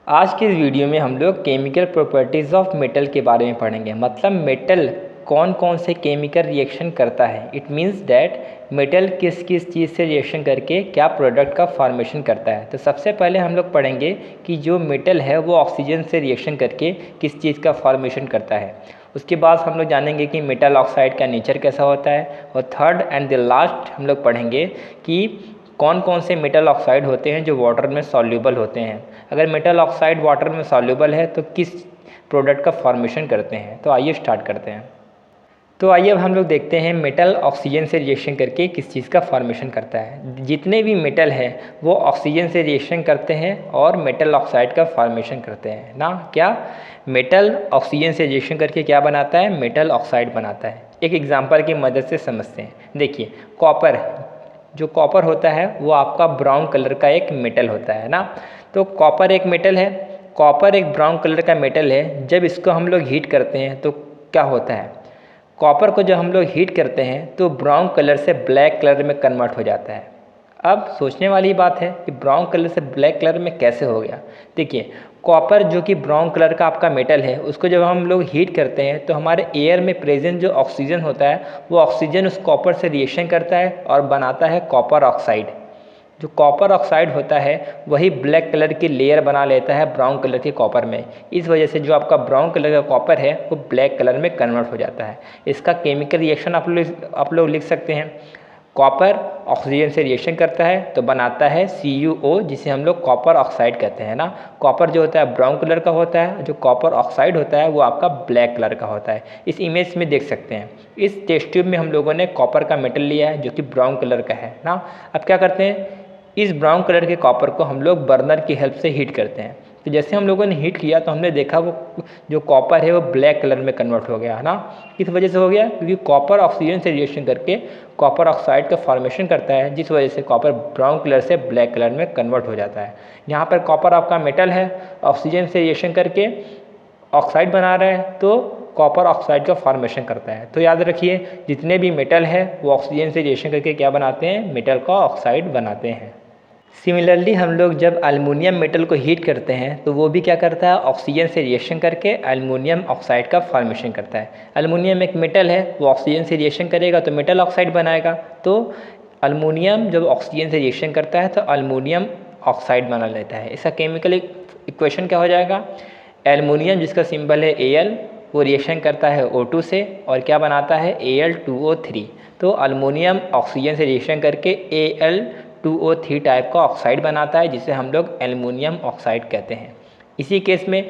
आज के इस वीडियो में हम लोग केमिकल प्रॉपर्टीज़ ऑफ मेटल के बारे में पढ़ेंगे। मतलब मेटल कौन कौन से केमिकल रिएक्शन करता है। इट मीन्स दैट मेटल किस किस चीज़ से रिएक्शन करके क्या प्रोडक्ट का फॉर्मेशन करता है। तो सबसे पहले हम लोग पढ़ेंगे कि जो मेटल है वो ऑक्सीजन से रिएक्शन करके किस चीज़ का फॉर्मेशन करता है। उसके बाद हम लोग जानेंगे कि मेटल ऑक्साइड का नेचर कैसा होता है। और थर्ड एंड द लास्ट हम लोग पढ़ेंगे कि कौन कौन से मेटल ऑक्साइड होते हैं जो वाटर में सॉल्यूबल होते हैं। अगर मेटल ऑक्साइड वाटर में सॉल्यूबल है तो किस प्रोडक्ट का फॉर्मेशन करते हैं। तो आइए स्टार्ट करते हैं। तो आइए अब हम लोग देखते हैं मेटल ऑक्सीजन से रिएक्शन करके किस चीज़ का फॉर्मेशन करता है। जितने भी मेटल हैं वो ऑक्सीजन से रिएक्शन करते हैं और मेटल ऑक्साइड का फॉर्मेशन करते हैं ना। क्या मेटल ऑक्सीजन से रिएक्शन करके क्या बनाता है? मेटल ऑक्साइड बनाता है। एक एग्जांपल की मदद से समझते हैं। देखिए कॉपर, जो कॉपर होता है वो आपका ब्राउन कलर का एक मेटल होता है ना। तो कॉपर एक मेटल है, कॉपर एक ब्राउन कलर का मेटल है। जब इसको हम लोग हीट करते हैं तो क्या होता है? कॉपर को जब हम लोग हीट करते हैं तो ब्राउन कलर से ब्लैक कलर में कन्वर्ट हो जाता है। अब सोचने वाली बात है कि ब्राउन कलर से ब्लैक कलर में कैसे हो गया। देखिए कॉपर जो कि ब्राउन कलर का आपका मेटल है, उसको जब हम लोग हीट करते हैं तो हमारे एयर में प्रेजेंट जो ऑक्सीजन होता है वो ऑक्सीजन उस कॉपर से रिएक्शन करता है और बनाता है कॉपर ऑक्साइड। जो कॉपर ऑक्साइड होता है वही ब्लैक कलर की लेयर बना लेता है ब्राउन कलर के कॉपर में। इस वजह से जो आपका ब्राउन कलर का कॉपर है वो ब्लैक कलर में कन्वर्ट हो जाता है। इसका केमिकल रिएक्शन आप लोग लिख सकते हैं। कॉपर ऑक्सीजन से रिएक्शन करता है तो बनाता है CuO, जिसे हम लोग कॉपर ऑक्साइड कहते हैं ना। कॉपर जो होता है ब्राउन कलर का होता है, जो कॉपर ऑक्साइड होता है वो आपका ब्लैक कलर का होता है। इस इमेज में देख सकते हैं। इस टेस्ट ट्यूब में हम लोगों ने कॉपर का मेटल लिया है जो कि ब्राउन कलर का है ना। अब क्या करते हैं, इस ब्राउन कलर के कॉपर को हम लोग बर्नर की हेल्प से हीट करते हैं। तो जैसे हम लोगों ने हीट किया तो हमने देखा वो जो कॉपर है वो ब्लैक कलर में कन्वर्ट हो गया है ना। किस वजह से हो गया? क्योंकि कॉपर ऑक्सीजन से रिएक्शन करके कॉपर ऑक्साइड का फॉर्मेशन करता है, जिस वजह से कॉपर ब्राउन कलर से ब्लैक कलर में कन्वर्ट हो जाता है। यहाँ पर कॉपर आपका मेटल है, ऑक्सीजन से रिएक्शन करके ऑक्साइड बना रहा है तो कॉपर ऑक्साइड का फॉर्मेशन करता है। तो याद रखिए जितने भी मेटल है वो ऑक्सीजन से रिएक्शन करके क्या बनाते हैं? मेटल का ऑक्साइड बनाते हैं। सिमिलरली हम लोग जब एल्युमिनियम मेटल को हीट करते हैं तो वो भी क्या करता है? ऑक्सीजन से रिएक्शन करके एल्युमिनियम ऑक्साइड का फॉर्मेशन करता है। एल्युमिनियम एक मेटल है, वो ऑक्सीजन से रिएक्शन करेगा तो मेटल ऑक्साइड बनाएगा। तो एल्युमिनियम जब ऑक्सीजन से रिएक्शन करता है तो एल्युमिनियम ऑक्साइड बना लेता है। इसका केमिकल इक्वेशन क्या हो जाएगा? एल्युमिनियम जिसका सिंबल है Al, वो रिएक्शन करता है O2 से और क्या बनाता है? Al2O3। तो एल्युमिनियम ऑक्सीजन से रिएक्शन करके Al2O3 टाइप का ऑक्साइड बनाता है, जिसे हम लोग एल्युमिनियम ऑक्साइड कहते हैं। इसी केस में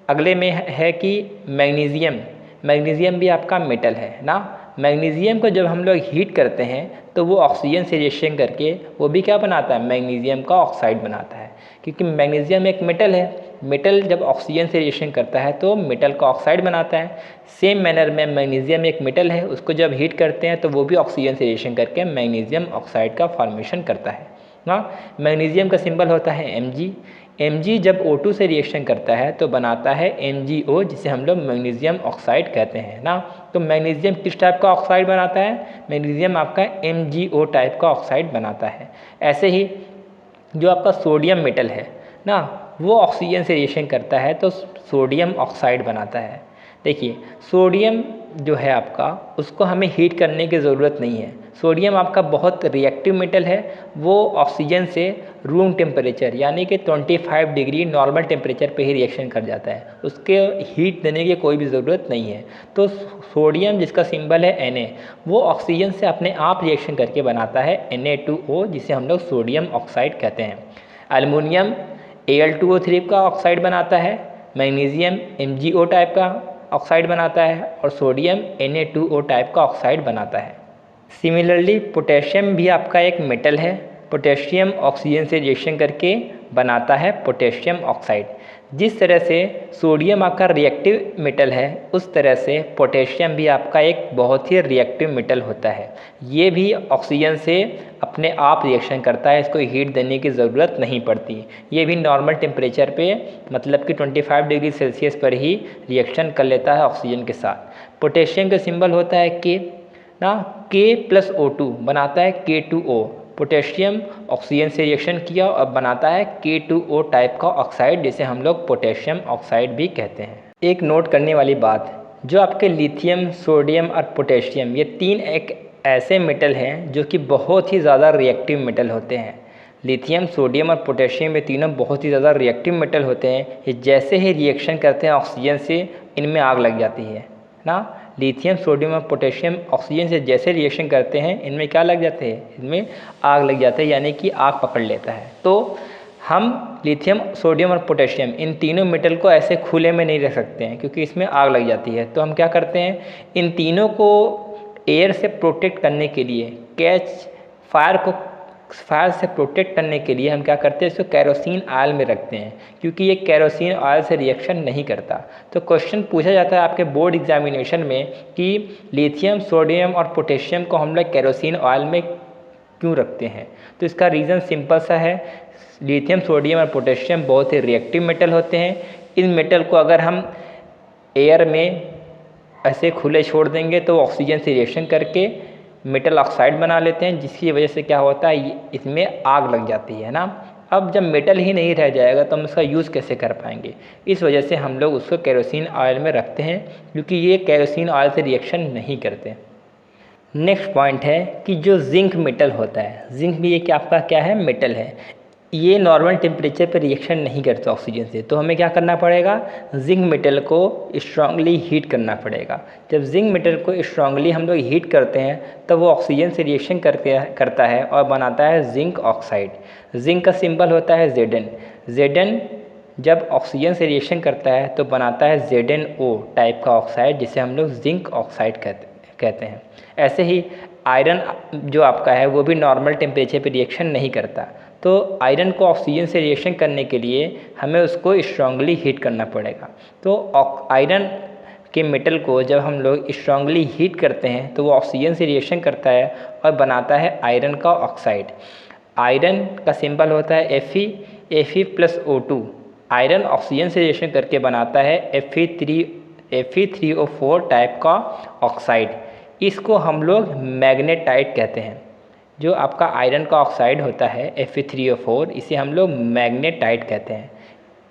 अगले में है कि मैग्नीशियम, मैग्नीशियम भी आपका मेटल है ना। मैग्नीशियम को जब हम लोग हीट करते हैं तो वो ऑक्सीजन से रिएक्शन करके वो भी क्या बनाता है? मैग्नीशियम का ऑक्साइड बनाता है। क्योंकि मैग्नीशियम एक मेटल है, मेटल जब ऑक्सीजन से रिएक्शन करता है तो मेटल का ऑक्साइड बनाता है। सेम मैनर में मैग्नीशियम एक मेटल है, उसको जब हीट करते हैं तो वो भी ऑक्सीजन से रिएक्शन करके मैग्नीशियम ऑक्साइड का फॉर्मेशन करता है ना। मैग्नीशियम का सिंबल होता है Mg। Mg जब O2 से रिएक्शन करता है तो बनाता है MgO, जिसे हम लोग मैग्नीशियम ऑक्साइड कहते हैं ना। तो मैग्नीशियम किस टाइप का ऑक्साइड बनाता है? मैग्नीशियम आपका MgO टाइप का ऑक्साइड बनाता है। ऐसे ही जो आपका सोडियम मेटल है ना, वो ऑक्सीजन से रिएक्शन करता है तो सोडियम ऑक्साइड बनाता है। देखिए सोडियम जो है आपका, उसको हमें हीट करने की ज़रूरत नहीं है। सोडियम आपका बहुत रिएक्टिव मेटल है, वो ऑक्सीजन से रूम टेम्परेचर यानी कि 25 डिग्री नॉर्मल टेम्परेचर पे ही रिएक्शन कर जाता है, उसके हीट देने की कोई भी ज़रूरत नहीं है। तो सोडियम जिसका सिंबल है Na, वो ऑक्सीजन से अपने आप रिएक्शन करके बनाता है Na2O, जिसे हम लोग सोडियम ऑक्साइड कहते हैं। एल्युमिनियम Al2O3 का ऑक्साइड बनाता है, मैग्नीशियम MgO टाइप का ऑक्साइड बनाता है और सोडियम Na2O टाइप का ऑक्साइड बनाता है। सिमिलरली पोटेशियम भी आपका एक मेटल है, पोटेशियम ऑक्सीजन से रिएक्शन करके बनाता है पोटेशियम ऑक्साइड। जिस तरह से सोडियम आपका रिएक्टिव मेटल है, उस तरह से पोटेशियम भी आपका एक बहुत ही रिएक्टिव मेटल होता है। ये भी ऑक्सीजन से अपने आप रिएक्शन करता है, इसको हीट देने की ज़रूरत नहीं पड़ती। ये भी नॉर्मल टेम्परेचर पे मतलब कि 25 डिग्री सेल्सियस पर ही रिएक्शन कर लेता है ऑक्सीजन के साथ। पोटेशियम का सिंबल होता है K ना, K+O2 बनाता है K2O। पोटेशियम ऑक्सीजन से रिएक्शन किया और बनाता है K2O टाइप का ऑक्साइड, जिसे हम लोग पोटेशियम ऑक्साइड भी कहते हैं। एक नोट करने वाली बात, जो आपके लिथियम, सोडियम और पोटेशियम, ये तीन एक ऐसे मेटल हैं जो कि बहुत ही ज़्यादा रिएक्टिव मेटल होते हैं। लिथियम, सोडियम और पोटेशियम ये तीनों बहुत ही ज़्यादा रिएक्टिव मेटल होते हैं। ये जैसे ही रिएक्शन करते हैं ऑक्सीजन से, इनमें आग लग जाती है ना। लिथियम, सोडियम और पोटेशियम ऑक्सीजन से जैसे रिएक्शन करते हैं, इनमें क्या लग जाते हैं, इनमें आग लग जाता है, यानी कि आग पकड़ लेता है। तो हम लिथियम, सोडियम और पोटेशियम इन तीनों मेटल को ऐसे खुले में नहीं रख सकते हैं, क्योंकि इसमें आग लग जाती है। तो हम क्या करते हैं, इन तीनों को एयर से प्रोटेक्ट करने के लिए, फायर से प्रोटेक्ट करने के लिए हम क्या करते हैं, इसको केरोसिन ऑयल में रखते हैं, क्योंकि ये केरोसिन ऑयल से रिएक्शन नहीं करता। तो क्वेश्चन पूछा जाता है आपके बोर्ड एग्जामिनेशन में कि लिथियम, सोडियम और पोटेशियम को हम लोग केरोसिन ऑयल में क्यों रखते हैं। तो इसका रीज़न सिंपल सा है, लिथियम, सोडियम और पोटेशियम बहुत ही रिएक्टिव मेटल होते हैं। इन मेटल को अगर हम एयर में ऐसे खुले छोड़ देंगे तो ऑक्सीजन से रिएक्शन करके मेटल ऑक्साइड बना लेते हैं, जिसकी वजह से क्या होता है, इसमें आग लग जाती है ना। अब जब मेटल ही नहीं रह जाएगा तो हम उसका यूज़ कैसे कर पाएंगे। इस वजह से हम लोग उसको केरोसिन ऑयल में रखते हैं, क्योंकि ये केरोसिन ऑयल से रिएक्शन नहीं करते। नेक्स्ट पॉइंट है कि जो जिंक मेटल होता है, जिंक भी एक आपका क्या है, मेटल है। ये नॉर्मल टेम्परेचर पर रिएक्शन नहीं करता ऑक्सीजन से, तो हमें क्या करना पड़ेगा, जिंक मेटल को स्ट्रांगली हीट करना पड़ेगा। जब जिंक मेटल को स्ट्रांगली हम लोग हीट करते हैं तब वो ऑक्सीजन से रिएक्शन करता है और बनाता है जिंक ऑक्साइड। जिंक का सिंबल होता है Zn। Zn जब ऑक्सीजन से रिएक्शन करता है तो बनाता है ZnO टाइप का ऑक्साइड, जिसे हम लोग जिंक ऑक्साइड कहते हैं। ऐसे ही आयरन जो आपका है वो भी नॉर्मल टेम्परेचर पर रिएक्शन नहीं करता, तो आयरन को ऑक्सीजन से रिएक्शन करने के लिए हमें उसको स्ट्रांगली हीट करना पड़ेगा। तो आयरन के मेटल को जब हम लोग स्ट्रांगली हीट करते हैं तो वो ऑक्सीजन से रिएक्शन करता है और बनाता है आयरन का ऑक्साइड। आयरन का सिंबल होता है Fe+O2। आयरन ऑक्सीजन से रिएक्शन करके बनाता है Fe3O4 टाइप का ऑक्साइड। इसको हम लोग मैग्नेटाइट कहते हैं। जो आपका आयरन का ऑक्साइड होता है Fe3O4, इसे हम लोग मैग्नेटाइट कहते हैं।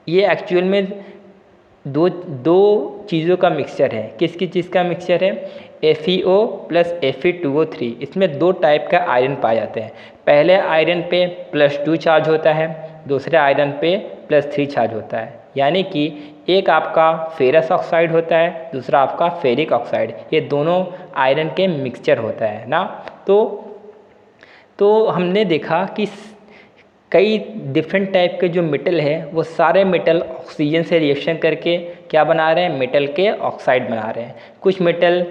ये एक्चुअल में दो चीज़ों का मिक्सचर है। किसकी चीज़ का मिक्सचर है, FeO प्लस Fe2O3। इसमें दो टाइप का आयरन पाए जाते हैं। पहले आयरन पे +2 चार्ज होता है, दूसरे आयरन पे +3 चार्ज होता है। यानी कि एक आपका फेरस ऑक्साइड होता है, दूसरा आपका फेरिक ऑक्साइड। ये दोनों आयरन के मिक्सचर होता है ना। तो हमने देखा कि कई डिफरेंट टाइप के जो मेटल है वो सारे मेटल ऑक्सीजन से रिएक्शन करके क्या बना रहे हैं, मेटल के ऑक्साइड बना रहे हैं। कुछ मेटल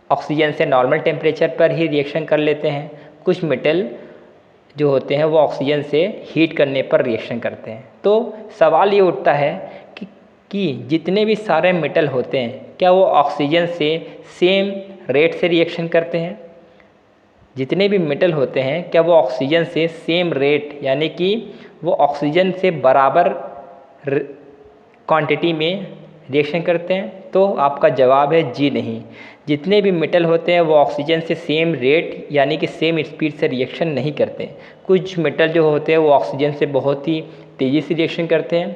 ऑक्सीजन से नॉर्मल टेम्परेचर पर ही रिएक्शन कर लेते हैं, कुछ मेटल जो होते हैं वो ऑक्सीजन से हीट करने पर रिएक्शन करते हैं। तो सवाल ये उठता है कि जितने भी सारे मेटल होते हैं क्या वो ऑक्सीजन से सेम रेट से रिएक्शन करते हैं। जितने भी मेटल होते हैं क्या वो ऑक्सीजन से सेम रेट, यानी कि वो ऑक्सीजन से बराबर क्वांटिटी में रिएक्शन करते हैं। तो आपका जवाब है जी नहीं। जितने भी मेटल होते हैं वो ऑक्सीजन से सेम रेट यानी कि सेम स्पीड से रिएक्शन नहीं करते। कुछ मेटल जो होते हैं वो ऑक्सीजन से बहुत ही तेज़ी से रिएक्शन करते हैं,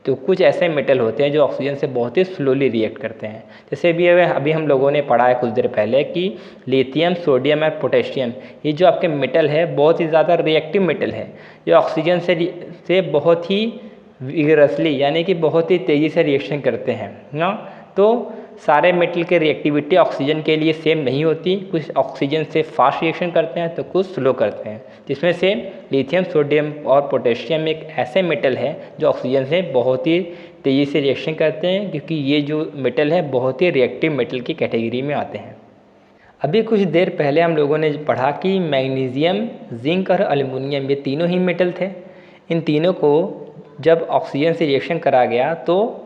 तो कुछ ऐसे मेटल होते हैं जो ऑक्सीजन से बहुत ही स्लोली रिएक्ट करते हैं। जैसे अभी हम लोगों ने पढ़ा है कुछ देर पहले कि लिथियम, सोडियम और पोटेशियम, ये जो आपके मेटल है बहुत ही ज़्यादा रिएक्टिव मेटल है। ये ऑक्सीजन से बहुत ही विगरसली यानी कि बहुत ही तेज़ी से रिएक्शन करते हैं ना। तो सारे मेटल के रिएक्टिविटी ऑक्सीजन के लिए सेम नहीं होती, कुछ ऑक्सीजन से फास्ट रिएक्शन करते हैं तो कुछ स्लो करते हैं। जिसमें से लिथियम, सोडियम और पोटेशियम एक ऐसे मेटल है जो ऑक्सीजन से बहुत ही तेज़ी से रिएक्शन करते हैं, क्योंकि ये जो मेटल है बहुत ही रिएक्टिव मेटल की कैटेगरी में आते हैं। अभी कुछ देर पहले हम लोगों ने पढ़ा कि मैग्नीशियम, जिंक और एल्युमिनियम ये तीनों ही मेटल थे। इन तीनों को जब ऑक्सीजन से रिएक्शन करा गया तो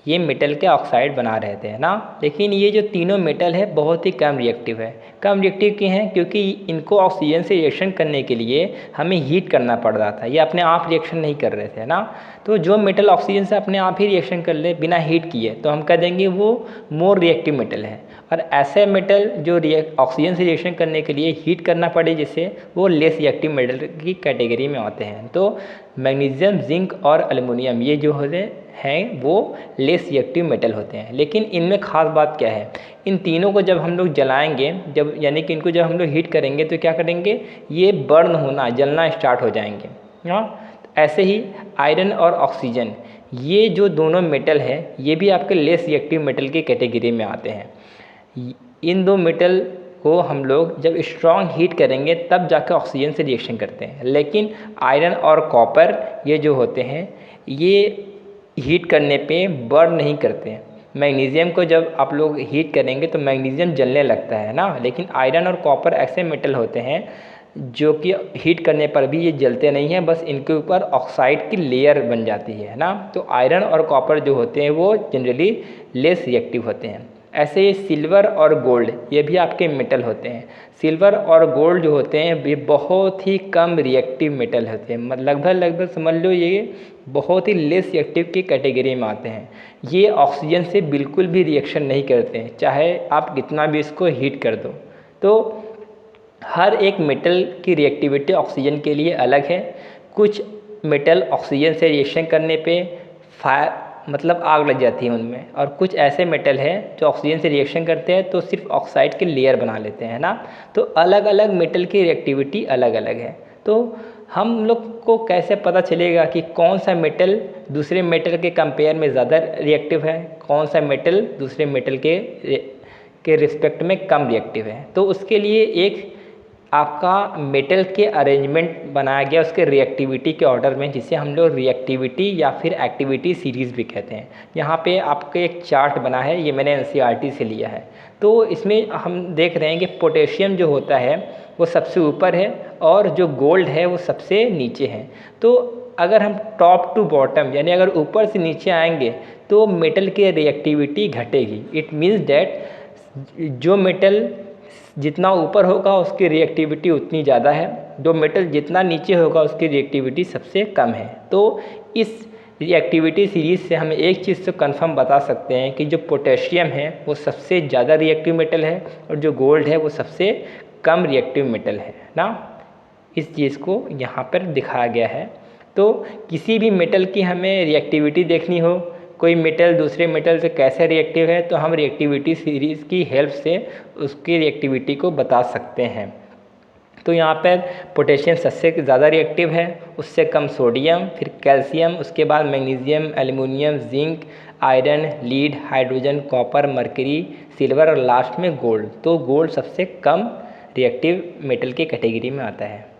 ये मेटल के ऑक्साइड बना रहे थे ना। लेकिन ये जो तीनों मेटल है बहुत ही कम रिएक्टिव है। कम रिएक्टिव क्यों हैं, क्योंकि इनको ऑक्सीजन से रिएक्शन करने के लिए हमें हीट करना पड़ रहा था, ये अपने आप रिएक्शन नहीं कर रहे थे ना। तो जो मेटल ऑक्सीजन से अपने आप ही रिएक्शन कर ले बिना हीट किए तो हम कह देंगे वो मोर रिएक्टिव मेटल है। और ऐसे मेटल जो ऑक्सीजन से रिएक्शन करने के लिए हीट करना पड़े जिससे वो लेस रिएक्टिव मेटल की कैटेगरी में आते हैं। तो मैग्नीशियम, जिंक और एल्युमिनियम ये जो होते हैं वो लेस रिएक्टिव मेटल होते हैं। लेकिन इनमें ख़ास बात क्या है, इन तीनों को जब हम लोग जलाएंगे, जब यानी कि इनको जब हम लोग हीट करेंगे तो क्या करेंगे, ये बर्न होना, जलना स्टार्ट हो जाएंगे। हाँ, ऐसे ही आयरन और ऑक्सीजन ये जो दोनों मेटल है ये भी आपके लेस रिएक्टिव मेटल की कैटेगरी में आते हैं। इन दो मेटल को हम लोग जब स्ट्रॉन्ग हीट करेंगे तब जाकर ऑक्सीजन से रिएक्शन करते हैं। लेकिन आयरन और कॉपर ये जो होते हैं ये हीट करने पे बर्न नहीं करते हैं। मैग्नीशियम को जब आप लोग हीट करेंगे तो मैग्नीशियम जलने लगता है ना, लेकिन आयरन और कॉपर ऐसे मेटल होते हैं जो कि हीट करने पर भी ये जलते नहीं हैं, बस इनके ऊपर ऑक्साइड की लेयर बन जाती है ना। तो आयरन और कॉपर जो होते हैं वो जनरली लेस रिएक्टिव होते हैं। ऐसे ही सिल्वर और गोल्ड ये भी आपके मेटल होते हैं। सिल्वर और गोल्ड जो होते हैं ये बहुत ही कम रिएक्टिव मेटल होते हैं, लगभग समझ लो ये बहुत ही लेस रिएक्टिव की कैटेगरी में आते हैं। ये ऑक्सीजन से बिल्कुल भी रिएक्शन नहीं करते हैं, चाहे आप कितना भी इसको हीट कर दो। तो हर एक मेटल की रिएक्टिविटी ऑक्सीजन के लिए अलग है। कुछ मेटल ऑक्सीजन से रिएक्शन करने पे मतलब आग लग जाती है उनमें, और कुछ ऐसे मेटल है जो ऑक्सीजन से रिएक्शन करते हैं तो सिर्फ ऑक्साइड की लेयर बना लेते हैं ना। तो अलग अलग मेटल की रिएक्टिविटी अलग अलग है। तो हम लोग को कैसे पता चलेगा कि कौन सा मेटल दूसरे मेटल के कंपेयर में ज़्यादा रिएक्टिव है, कौन सा मेटल दूसरे मेटल के रिस्पेक्ट में कम रिएक्टिव है? तो उसके लिए एक आपका मेटल के अरेंजमेंट बनाया गया उसके रिएक्टिविटी के ऑर्डर में, जिसे हम लोग रिएक्टिविटी या फिर एक्टिविटी सीरीज़ भी कहते हैं। यहाँ पे आपको एक चार्ट बना है, ये मैंने एनसीईआरटी से लिया है। तो इसमें हम देख रहे हैं कि पोटेशियम जो होता है वो सबसे ऊपर है और जो गोल्ड है वो सबसे नीचे है। तो अगर हम टॉप टू बॉटम यानी अगर ऊपर से नीचे आएंगे तो मेटल की रिएक्टिविटी घटेगी। इट मीन्स डैट जो मेटल जितना ऊपर होगा उसकी रिएक्टिविटी उतनी ज़्यादा है, जो मेटल जितना नीचे होगा उसकी रिएक्टिविटी सबसे कम है। तो इस रिएक्टिविटी सीरीज़ से हम एक चीज़ तो कंफर्म बता सकते हैं कि जो पोटेशियम है वो सबसे ज़्यादा रिएक्टिव मेटल है और जो गोल्ड है वो सबसे कम रिएक्टिव मेटल है ना। इस चीज़ को यहाँ पर दिखाया गया है। तो किसी भी मेटल की हमें रिएक्टिविटी देखनी हो, कोई मेटल दूसरे मेटल से कैसे रिएक्टिव है, तो हम रिएक्टिविटी सीरीज़ की हेल्प से उसकी रिएक्टिविटी को बता सकते हैं। तो यहाँ पर पोटेशियम सबसे ज़्यादा रिएक्टिव है, उससे कम सोडियम, फिर कैल्शियम, उसके बाद magnesium, aluminium, zinc, iron, lead, hydrogen, copper, mercury, silver और लास्ट में गोल्ड। तो गोल्ड सबसे कम रिएक्टिव मेटल की कैटेगरी में आता है।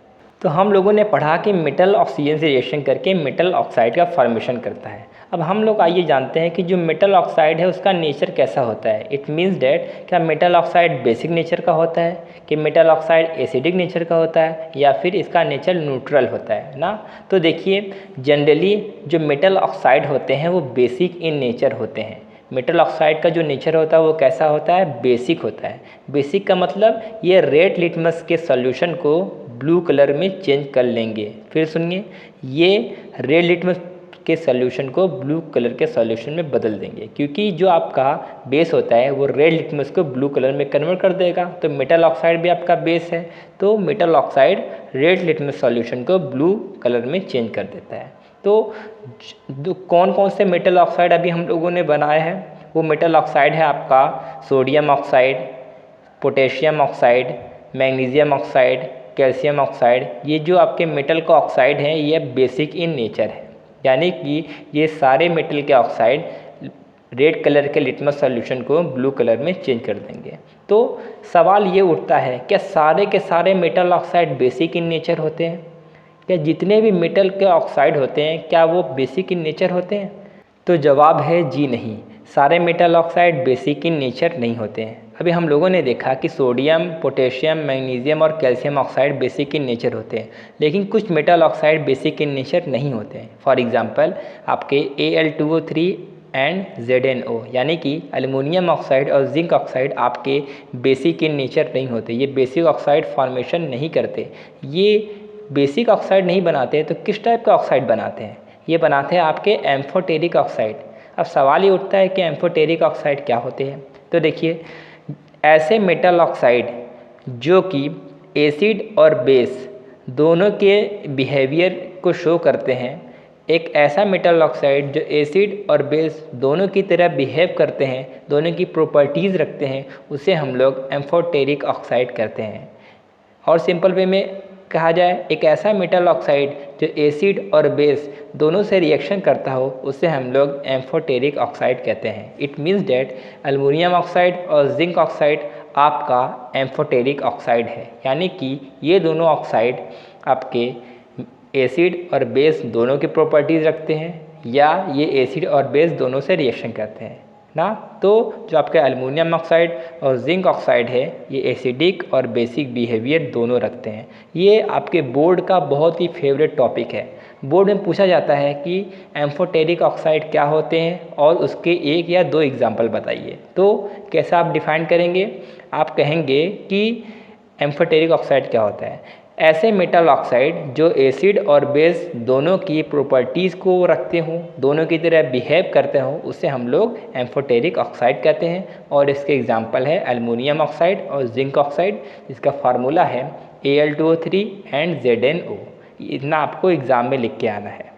तो हम लोगों ने पढ़ा कि मेटल ऑक्सीजन से रिएक्शन करके मेटल ऑक्साइड का फॉर्मेशन करता है। अब हम लोग आइए जानते हैं कि जो मेटल ऑक्साइड है उसका नेचर कैसा होता है। इट मीन्स डैट क्या मेटल ऑक्साइड बेसिक नेचर का होता है, कि मेटल ऑक्साइड एसिडिक नेचर का होता है, या फिर इसका नेचर न्यूट्रल होता है ना। तो देखिए जनरली जो मेटल ऑक्साइड होते हैं वो बेसिक इन नेचर होते हैं। मेटल ऑक्साइड का जो नेचर होता है वो कैसा होता है, बेसिक होता है। बेसिक का मतलब ये रेड लिटमस के सॉल्यूशन को ब्लू कलर में चेंज कर लेंगे। फिर सुनिए, ये रेड लिटमस के सॉल्यूशन को ब्लू कलर के सॉल्यूशन में बदल देंगे, क्योंकि जो आपका बेस होता है वो रेड लिटमस को ब्लू कलर में कन्वर्ट कर देगा। तो मेटल ऑक्साइड भी आपका बेस है, तो metal oxide red litmus solution को ब्लू कलर में चेंज कर देता है। तो कौन कौन से मेटल ऑक्साइड अभी हम लोगों ने बनाए हैं, वो मेटल ऑक्साइड है आपका sodium oxide, potassium oxide, magnesium oxide, calcium oxide. ये जो आपके मेटल का ऑक्साइड हैं ये बेसिक इन नेचर है, यानी कि ये सारे मेटल के ऑक्साइड रेड कलर के लिटमस सॉल्यूशन को ब्लू कलर में चेंज कर देंगे। तो सवाल ये उठता है, क्या सारे के सारे metal oxide basic in nature होते हैं? क्या जितने भी मेटल के ऑक्साइड होते हैं क्या वो बेसिक इन नेचर होते हैं? तो जवाब है जी नहीं, सारे metal oxide basic in nature नहीं होते हैं। अभी हम लोगों ने देखा कि सोडियम, पोटेशियम, मैग्नीशियम और calcium oxide basic in nature होते हैं, लेकिन कुछ metal oxide basic in nature नहीं होते हैं। फॉर एग्जांपल आपके Al2O3 एंड ZnO यानी कि एल्युमिनियम ऑक्साइड और जिंक ऑक्साइड आपके बेसिक इन नेचर नहीं होते। ये बेसिक ऑक्साइड फॉर्मेशन नहीं करते। ये बेसिक ऑक्साइड नहीं बनाते तो किस टाइप का ऑक्साइड बनाते हैं? ये बनाते हैं आपके एम्फोटेरिक ऑक्साइड। अब सवाल ये उठता है कि एम्फोटेरिक ऑक्साइड क्या होते हैं? तो देखिए ऐसे मेटल ऑक्साइड जो कि एसिड और बेस दोनों के बिहेवियर को शो करते हैं, एक ऐसा मेटल ऑक्साइड जो एसिड और बेस दोनों की तरह बिहेव करते हैं, दोनों की प्रॉपर्टीज़ रखते हैं, उसे हम लोग एम्फोटेरिक ऑक्साइड कहते हैं। और सिंपल वे में कहा जाए, एक ऐसा मेटल ऑक्साइड जो एसिड और बेस दोनों से रिएक्शन करता हो, उसे हम लोग एम्फोटेरिक ऑक्साइड कहते हैं। It means that aluminium oxide और जिंक ऑक्साइड आपका एम्फोटेरिक ऑक्साइड है, यानी कि ये दोनों ऑक्साइड आपके एसिड और बेस दोनों की प्रॉपर्टीज़ रखते हैं, या ये एसिड और बेस दोनों से रिएक्शन करते हैं ना। तो जो आपका एल्युमिनियम ऑक्साइड और जिंक ऑक्साइड है, ये एसिडिक और बेसिक बिहेवियर दोनों रखते हैं। ये आपके बोर्ड का बहुत ही फेवरेट टॉपिक है। बोर्ड में पूछा जाता है कि एम्फोटेरिक ऑक्साइड क्या होते हैं और उसके एक या दो एग्जाम्पल बताइए। तो कैसा आप डिफाइन करेंगे? आप कहेंगे कि एम्फोटेरिक ऑक्साइड क्या होता है? ऐसे मेटल ऑक्साइड जो एसिड और बेस दोनों की प्रॉपर्टीज़ को रखते हों, दोनों की तरह बिहेव करते हों, उसे हम लोग एम्फोटेरिक ऑक्साइड कहते हैं। और इसके एग्जांपल है एल्युमिनियम ऑक्साइड और जिंक ऑक्साइड, जिसका फार्मूला है Al2O3 एंड ZnO। इतना आपको एग्ज़ाम में लिख के आना है।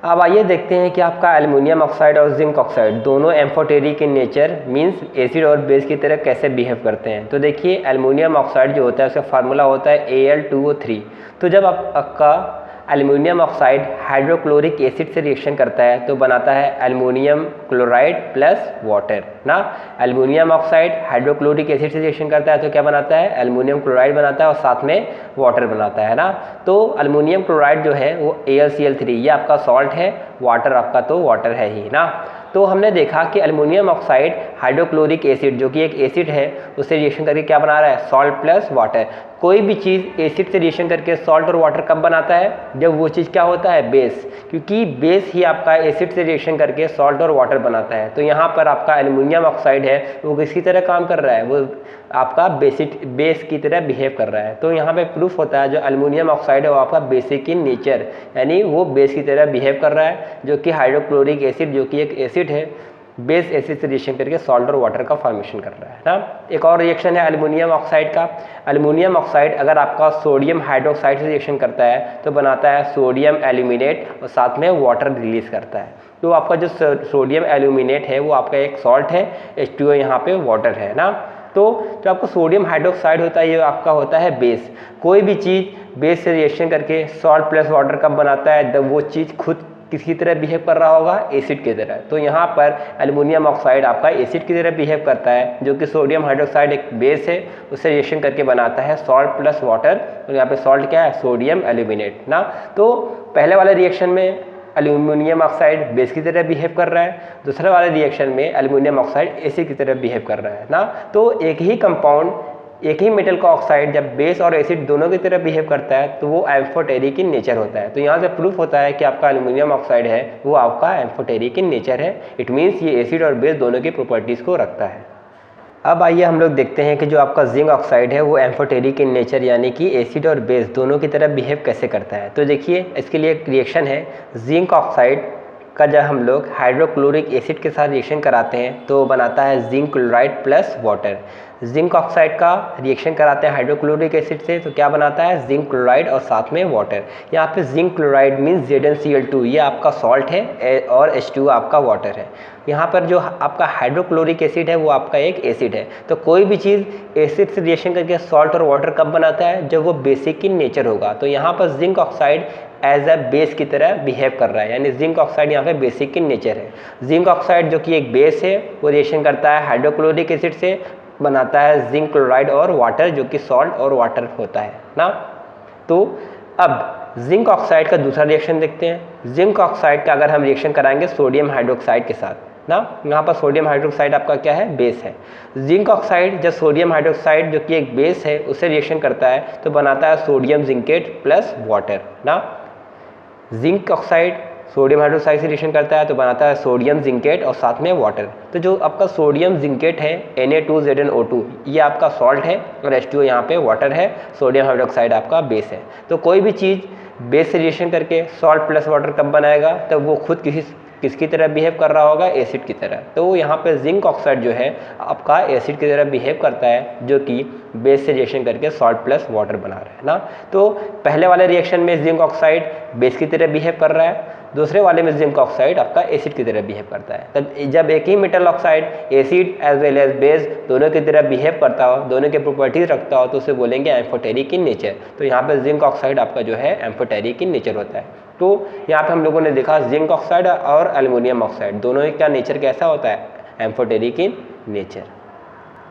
अब आइए देखते हैं कि आपका एल्युमिनियम ऑक्साइड और जिंक ऑक्साइड दोनों amphoteric in nature means acid और बेस की तरह कैसे बिहेव करते हैं। तो देखिए, एल्युमिनियम ऑक्साइड जो होता है उसका फार्मूला होता है Al2O3। तो जब आपका एल्युमिनियम ऑक्साइड हाइड्रोक्लोरिक एसिड से रिएक्शन करता है तो बनाता है एल्युमिनियम क्लोराइड प्लस वाटर ना। एल्युमिनियम ऑक्साइड हाइड्रोक्लोरिक एसिड से रिएक्शन करता है तो क्या बनाता है? एल्युमिनियम क्लोराइड बनाता है और साथ में वाटर बनाता है ना। तो एल्युमिनियम क्लोराइड जो है वो AlCl3, ये आपका सॉल्ट है, वाटर आपका तो वाटर है ही ना। तो हमने देखा कि एल्युमिनियम ऑक्साइड हाइड्रोक्लोरिक एसिड जो कि एक एसिड है उससे रिएक्शन करके क्या बना रहा है? Salt plus water. कोई भी चीज़ एसिड से रिएक्शन करके सॉल्ट और वाटर कब बनाता है? जब वो चीज़ क्या होता है? बेस, क्योंकि बेस ही आपका एसिड से रिएक्शन करके सॉल्ट और वाटर बनाता है। तो यहाँ पर आपका एल्युमिनियम ऑक्साइड है वो किसकी तरह काम कर रहा है? वो आपका बेस की तरह बिहेव कर रहा है। तो यहाँ पे प्रूफ होता है जो एल्युमिनियम ऑक्साइड है वो आपका बेसिक इन नेचर, यानी वो बेस की तरह बिहेव कर रहा है, जो कि हाइड्रोक्लोरिक एसिड जो कि एक एसिड है, बेस एसिड से रिएक्शन करके सॉल्ट और वाटर का फॉर्मेशन कर रहा है ना। एक और रिएक्शन है एल्युमिनियम ऑक्साइड का। एल्युमिनियम ऑक्साइड अगर आपका सोडियम हाइड्रोक्साइड से रिएक्शन करता है तो बनाता है सोडियम एल्यूमिनेट और साथ में वाटर रिलीज करता है। तो आपका जो सोडियम एल्यूमिनेट है वो आपका एक सॉल्ट है, H2O यहाँ पे वाटर है ना। तो जो आपका सोडियम हाइड्रोक्साइड होता है ये आपका होता है बेस। कोई भी चीज़ बेस से रिएक्शन करके सॉल्ट प्लस वाटर कब बनाता है? जब वो चीज़ खुद किसकी तरह बिहेव कर रहा होगा? एसिड की तरह। तो यहाँ पर एल्युमिनियम ऑक्साइड आपका एसिड की तरह बिहेव करता है, जो कि सोडियम हाइड्रोक्साइड एक बेस है, उससे रिएक्शन करके बनाता है सॉल्ट प्लस वाटर। और यहाँ पे सॉल्ट क्या है? सोडियम एल्यूमिनेट ना। तो पहले वाले रिएक्शन में एल्युमिनियम ऑक्साइड बेस की तरह बिहेव कर रहा है, दूसरे वाले रिएक्शन में एल्युमिनियम ऑक्साइड एसिड की तरह बिहेव कर रहा है ना। तो एक ही कंपाउंड, एक ही मेटल का ऑक्साइड जब बेस और एसिड दोनों की तरह बिहेव करता है तो वो एम्फोटेरिक इन नेचर होता है। तो यहाँ से प्रूफ होता है कि आपका एल्युमिनियम ऑक्साइड है वो आपका एम्फोटेरिक इन नेचर है। इट मीन्स ये एसिड और बेस दोनों की प्रॉपर्टीज़ को रखता है। अब आइए हम लोग देखते हैं कि जो आपका जिंक ऑक्साइड है वो एम्फोटेरिक इन नेचर यानी कि एसिड और बेस दोनों की तरह बिहेव कैसे करता है। तो देखिए, इसके लिए एक रिएक्शन है। जिंक ऑक्साइड का जब हम लोग हाइड्रोक्लोरिक एसिड के साथ रिएक्शन कराते हैं तो बनाता है zinc chloride plus water. Zinc oxide का रिएक्शन कराते हैं हाइड्रोक्लोरिक एसिड से तो क्या बनाता है? जिंक क्लोराइड और साथ में वाटर। यहाँ पे जिंक क्लोराइड मीन्स ZnCl2, ये आपका सॉल्ट है और H2O आपका वाटर है। यहाँ पर जो आपका हाइड्रोक्लोरिक एसिड है वो आपका एक एसिड है। तो कोई भी चीज़ एसिड से रिएक्शन करके सॉल्ट और वाटर कब बनाता है? जब वो बेसिक इन नेचर होगा। तो यहाँ पर zinc oxide as a base की तरह बिहेव कर रहा है, यानी जिंक ऑक्साइड यहाँ पे बेसिक इन नेचर है। जिंक ऑक्साइड जो कि एक बेस है वो रिएक्शन करता है हाइड्रोक्लोरिक एसिड से, बनाता है जिंक क्लोराइड और वाटर जो कि सॉल्ट और वाटर होता है ना। तो अब जिंक ऑक्साइड का दूसरा रिएक्शन देखते हैं। जिंक ऑक्साइड का अगर हम रिएक्शन कराएंगे सोडियम हाइड्रोक्साइड के साथ ना, यहाँ पर सोडियम हाइड्रोक्साइड आपका क्या है? बेस है। जिंक ऑक्साइड जब सोडियम हाइड्रोक्साइड जो कि एक बेस है उससे रिएक्शन करता है तो बनाता है सोडियम जिंकेट प्लस वाटर ना। जिंक ऑक्साइड सोडियम हाइड्रोक्साइड से रिएक्शन करता है तो बनाता है सोडियम जिंकेट और साथ में वाटर। तो जो आपका सोडियम जिंकेट है Na2ZnO2, ये आपका सॉल्ट है और H2O यहाँ पे वाटर है, सोडियम हाइड्रोक्साइड आपका बेस है। तो कोई भी चीज़ बेस से रिएक्शन करके सॉल्ट प्लस वाटर कब बनाएगा? तब वो खुद किसकी तरह बिहेव कर रहा होगा, एसिड की तरह। तो यहाँ पे जिंक ऑक्साइड जो है आपका एसिड की तरह बिहेव करता है, जो कि बेस से रिएक्शन करके सॉल्ट प्लस वाटर बना रहा है ना। तो पहले वाले रिएक्शन में जिंक ऑक्साइड बेस की तरह बिहेव कर रहा है, दूसरे वाले में जिंक ऑक्साइड आपका एसिड की तरह बिहेव करता है। तब जब एक ही metal oxide acid as well as base दोनों की तरह बिहेव करता हो, दोनों के प्रॉपर्टीज रखता हो, तो उसे बोलेंगे एम्फोटेरिक इन नेचर। तो यहाँ पे जिंक ऑक्साइड आपका जो है एम्फोटेरिक इन नेचर होता है। तो यहाँ पे हम लोगों ने देखा जिंक ऑक्साइड और एल्युमिनियम ऑक्साइड दोनों का नेचर कैसा होता है, एम्फोटेरिक इन नेचर।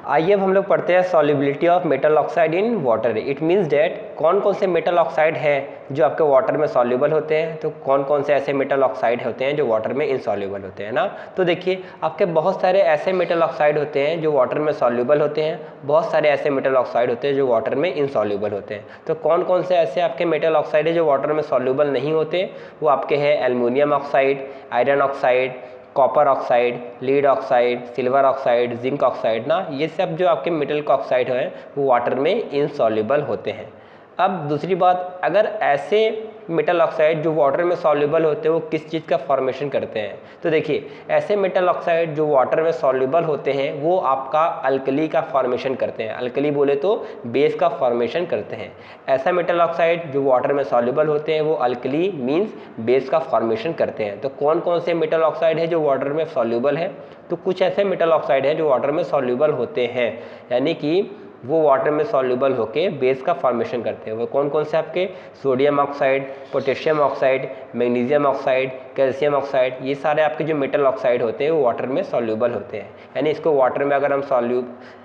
आइए अब हम लोग पढ़ते हैं solubility of metal oxide in water. It means that कौन कौन से मेटल ऑक्साइड हैं जो आपके वाटर में सॉल्युबल होते हैं, तो कौन कौन से ऐसे मेटल ऑक्साइड होते हैं जो वाटर में इनसॉल्युबल होते हैं ना। तो देखिए आपके बहुत सारे ऐसे मेटल ऑक्साइड होते हैं जो वाटर में सॉल्युबल होते हैं, बहुत सारे ऐसे मेटल ऑक्साइड होते हैं जो वाटर में इनसॉल्युबल होते हैं। तो कौन कौन से ऐसे आपके मेटल ऑक्साइड है जो वाटर में सॉल्युबल नहीं होते, वो आपके हैं aluminium oxide, iron oxide, copper oxide, lead oxide, silver oxide, zinc oxide ना। ये सब जो आपके मेटल के ऑक्साइड हैं वो वाटर में इनसॉल्युबल होते हैं। अब दूसरी बात, अगर ऐसे मेटल ऑक्साइड जो वाटर में सॉल्युबल होते हैं वो किस चीज़ का फॉर्मेशन करते हैं, तो देखिए ऐसे मेटल ऑक्साइड जो वाटर में सॉल्युबल होते हैं वो आपका अल्कली का फॉर्मेशन करते हैं। अल्कली बोले तो बेस का फॉर्मेशन करते हैं। ऐसा मेटल ऑक्साइड जो वाटर में सॉल्युबल होते हैं वो अल्कली मीन्स बेस का फॉर्मेशन करते हैं। तो कौन कौन से मेटल ऑक्साइड है जो वाटर में सॉल्युबल है, तो कुछ ऐसे मेटल ऑक्साइड हैं जो वाटर में सॉल्युबल होते हैं, यानी कि वो वाटर में सॉल्युबल होके बेस का फॉर्मेशन करते हैं। वो कौन कौन से आपके sodium oxide, potassium oxide, magnesium oxide, calcium oxide, ये सारे आपके जो मेटल ऑक्साइड होते हैं वो वाटर में सॉल्युबल होते हैं। यानी इसको वाटर में अगर हम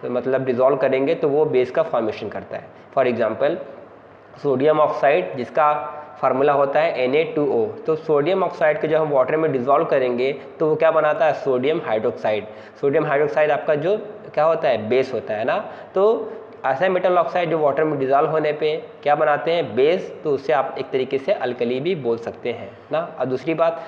मतलब डिज़ोल्व करेंगे तो वो बेस का फॉर्मेशन करता है। फॉर एग्जाम्पल सोडियम ऑक्साइड जिसका फार्मूला होता है Na2O, तो सोडियम ऑक्साइड के जब हम वाटर में डिज़ोल्व करेंगे तो वो क्या बनाता है, सोडियम हाइड्रोक्साइड। सोडियम हाइड्रोक्साइड आपका जो क्या होता है, बेस होता है ना। तो ऐसा मेटल ऑक्साइड जो वाटर में डिज़ोल्व होने पे क्या बनाते हैं, बेस, तो उससे आप एक तरीके से अल्कली भी बोल सकते हैं ना। और दूसरी बात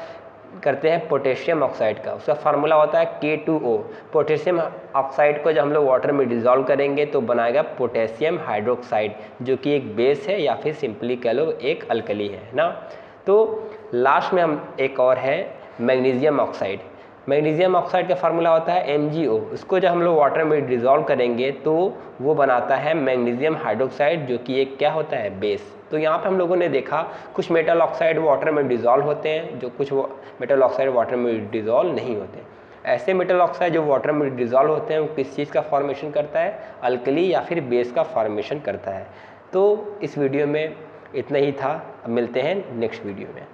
करते हैं पोटेशियम ऑक्साइड का, उसका फार्मूला होता है K2O। पोटेशियम ऑक्साइड को जब हम लोग वाटर में डिज़ोल्व करेंगे तो बनाएगा पोटेशियम हाइड्रोक्साइड, जो कि एक बेस है या फिर सिंपली कह लो एक अल्कली है ना। तो लास्ट में हम एक और है मैग्नीशियम ऑक्साइड। मैग्नीशियम ऑक्साइड का फार्मूला होता है MgO। उसको जब हम लोग वाटर में डिज़ोल्व करेंगे तो वो बनाता है मैग्नीशियम हाइड्रोक्साइड, जो कि एक क्या होता है, बेस। तो यहाँ पे हम लोगों ने देखा कुछ मेटल ऑक्साइड वाटर में डिज़ोल्व होते हैं, जो कुछ मेटल ऑक्साइड वाटर में डिज़ोल्व नहीं होते। ऐसे मेटल ऑक्साइड जो वाटर में डिज़ोल्व होते हैं वो किस चीज़ का फॉर्मेशन करता है, अल्कली या फिर बेस का फॉर्मेशन करता है। तो इस वीडियो में इतना ही था, अब मिलते हैं नेक्स्ट वीडियो में।